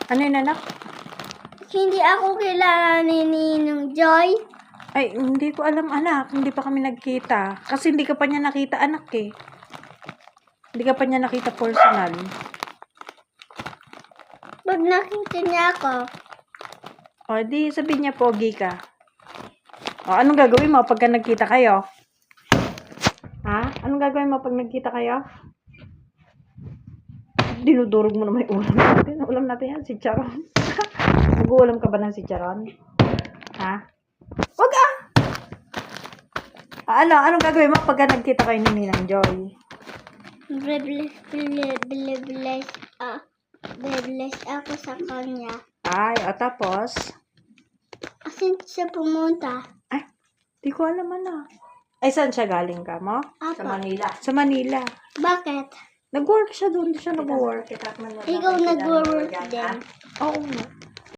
Ano yun, anak? Hindi ako kilala ni Ninong Joy. Ay, hindi ko alam, anak. Hindi pa kami nagkita. Kasi hindi ka pa niya nakita, anak eh. Hindi ka pa niya nakita personal. Pag nakita niya ako, O, di sabihin niya, pogi ka. O, anong gagawin mo pagka nagkita kayo? Ha? Anong gagawin mo pag nagkita kayo? Dinudurog mo na may ulam natin. Ulam natin yan, si Charon. Nag-uulam ka ba ng si Charon? Ha? Wag ah! Anong gagawin mo pagka nagkita kayo ni Ninang Joy? bless ako sa kanya. Ay, o tapos? Asin siya pumunta? Ay, di ko alam ano. Ay, saan siya galing ka mo? Apa. Sa Manila. Bakit? Nag-work siya doon. Siya nag-work. Ikaw nag-work din. Oo nga.